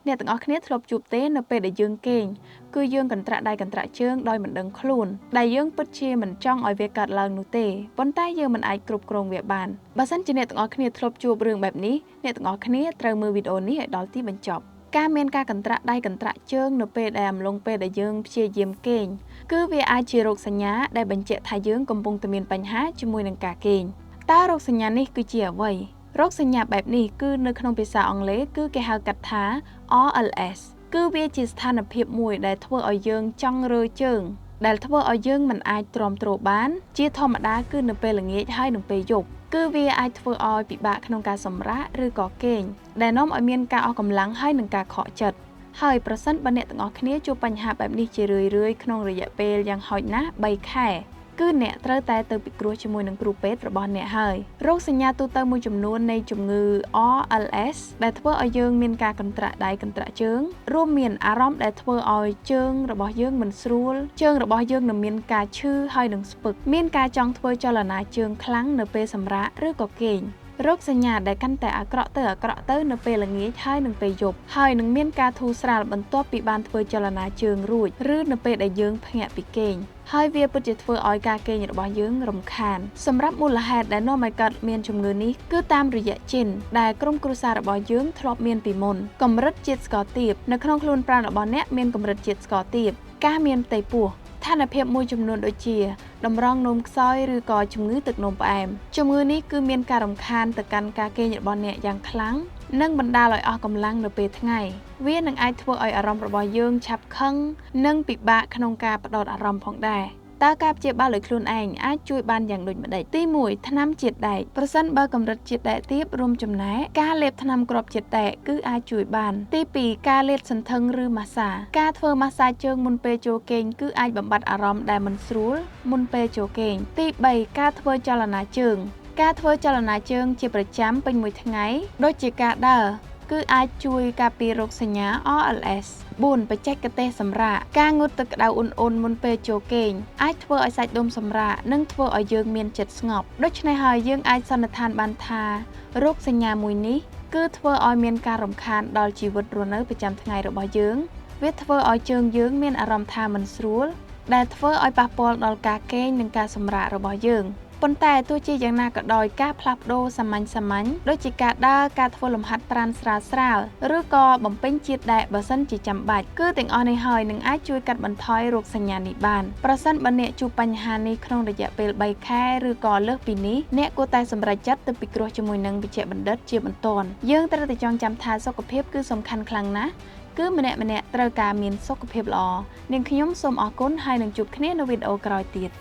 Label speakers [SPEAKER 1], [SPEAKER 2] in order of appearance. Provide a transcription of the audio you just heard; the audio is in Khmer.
[SPEAKER 1] អ្នកទាំងអស់គ្នាធ្លាប់ជួបទេនៅពេលដែលយើងគេងគឺយើងកន្ត្រាក់ដៃកន្ត្រាក់ជើងដោយមិនដឹងខ្លួនដែលយើងពិតជាមិនចង់ឲ្យវាកើតឡើងនោះទេប៉ុន្តែយើងមិនអាចគ្រប់គ្រងវាបានបើសិនជាអ្នកទាំងអស់គ្នាធ្លាប់ជួបរឿងបែបនេះអ្នកទាំងអស់គ្នាត្រូវមើលវីដេអូនេះឲ្យដល់ទីបញ្ចប់ការមានការកន្ត្រាក់ដៃកន្ត្រាក់ជើងនៅពេលដែលអំឡុងពេលដែលយើងព្យាយាមគេងគឺវាអាចជារោគសញ្ញាដែលបញ្ជាក់ថាយើងកំពុងតែមានបញ្ហាជាមួយនឹងការគេងតើរោគសញ្ញានេះគឺជាអ្វីរោគសញ្ញាបែបនេះគឺនៅក្នុងភាសាអង់គ្លេសគឺគេហៅកាត់ថា RLS គឺវាជាស្ថានភាពមួយដែលធ្វើឲ្យយើងចង់រើជើងដែលធ្វើឲ្យយើងមិនអាចទ្រាំទ្របានជាធម្មតាគឺនៅពេលល្ងាចហើយនិងពេលយប់គឺវាអាចធ្វើឲ្យពិបាកក្នុងការសម្រាកឬក៏គេងដែលនាំឲ្យមានការអស់កម្លាំងហើយនិងការខកចិត្តហើយប្រសិនបើអ្នកទាំងអស់គ្នាជួបបញ្ហាបែបនេះជារឿយៗក្នុងរយៈពេលយ៉ាងហោចណាស់3ខែគឺអ្នកត្រូវតែទៅពិគ្រោះជាមួយនឹងគ្រូពេទ្យរបស់អ្នកហើយរោគសញ្ញាទូទៅមួយចំនួននៃជំងឺ RLS ដែលធ្វើឲ្យយើងមានការកន្ត្រាក់ដៃកន្ត្រាក់ជើងរួមមានអារម្មណ៍ដែលធ្វើឲ្យជើងរបស់យើងមិនស្រួលជើងរបស់យើងនឹងមានការឈឺហើយនឹងស្ពឹកមានការចង់ធ្វើចលនាជើងខ្លាំងនៅពេលសម្រាកឬក៏គេងរោគសញ្ញាដែលកាន់តែអាក្រក់ទៅនៅពេលល្ងាចហើយនឹងពេលយប់ហើយនឹងមានការធូរស្រាលបន្ទាប់ពីបានធ្វើចលនាជើងរួចឬនៅពេលដែលយើងភ្ញាក់ពីគេងហើយវាពិតជាធ្វើឲ្យការគេងរបស់យើងរំខានសម្រាប់មូលហេតុដែលនាំឲ្យកើតមានជំងឺនេះគឺតាមរយៈជីនដែលក្រុមគ្រួសាររបស់យើងធ្លាប់មានពីមុនកម្រិតជាតិស្ករទាបនៅក្នុងខ្លួនប្រាណរបស់អ្នកមានកម្រិតជាតិស្ករទាបការមានផ្ទៃពោះស្ថានភាពមួយចំនួនដូចជាតម្រងនោមខ្សោយឬក៏ជំងឺទឹកនោមផ្អែមជំងឺនេះគឺមានការរំខានទៅកាន់ការគេងរបស់អ្នកយ៉ាងខ្លាំងនិងបណ្ដាលឲ្យអស់កម្លាំងនៅពេលថ្ងៃវានឹងអាចធ្វើឲ្យអារម្មណ៍របស់យើងឆាប់ខឹងនិងពិបាកក្នុងការផ្ដោតអារម្មណ៍ផងដែរតើការព្យាបាលដោយខ្លួនឯងអាចជួយបានយ៉ាងដូចម្តេចទី1ថ្នាំជាតិដែកប្រសិនបើកម្រិតជាតិដែកទាបរួមចំណែកការលេបថ្នាំគ្រាប់ជាតិដែកគឺអាចជួយបានទី2ការលាតសន្ធឹងឬម៉ាស្សាការធ្វើម៉ាស្សាជើងមុនពេលចូលគេងគឺអាចបំបត្តិអារម្មណ៍ដែលមិនស្រួលមុនពេលចូលគេងទី3ការធ្វើចលនាជើងការធ្វើចលនាជើងជាប្រចាំពេញមួយថ្ងៃដូចជាការដើរគឺអាចជួយការពាររោគសញ្ញា RLS 4បច្ចេកទេសសម្រាកការងូតទឹកក្តៅអ៊ុនៗមុនពេលចូលគេងអាចធ្វើឲ្យសាច់ដុំសម្រាកនិងធ្វើឲ្យយើងមានចិត្តស្ងប់ដូច្នេះហើយយើងអាចសន្និដ្ឋានបានថារោគសញ្ញាមួយនេះគឺធ្វើឲ្យមានការរំខានដល់ជីវិតរស់នៅប្រចាំថ្ងៃរបស់យើងវាធ្វើឲ្យជើងយើងមានអារម្មណ៍ថាមិនស្រួលដែលធ្វើឲ្យប៉ះពាល់ដល់ការគេងនិងការសម្រាករបស់យើងប៉ុន្តែទោះជាយ៉ាងណាក៏ដោយការផ្លាស់ប្ដូរសាមញ្ញដូចជាការដើរការធ្វើលំហាត់ប្រាណស្រាលឬក៏បំពេញជាតិដែកបើសិនជាចាំបាច់គឺទាំងអស់នេះហើយនឹងអាចជួយកាត់បន្ថយរោគសញ្ញានេះបានប្រសិនបើអ្នកជួបបញ្ហានេះក្នុងរយៈពេល3ខែឬក៏លើសពីនេះអ្នកគួរតែសម្រេចចិត្តទៅពិគ្រោះជាមួយនឹងវេជ្ជបណ្ឌិតជាបន្ទាន់យើងត្រូវតែចងចាំថាសុខភាពគឺសំខាន់ខ្លាំងណាស់គឺម្នាក់ត្រូវការមានសុខភាពល្អនាងខ្ញុំសូមអរគុណហើយនឹងជួបគ្នានៅវីដេអូក្រោយទៀត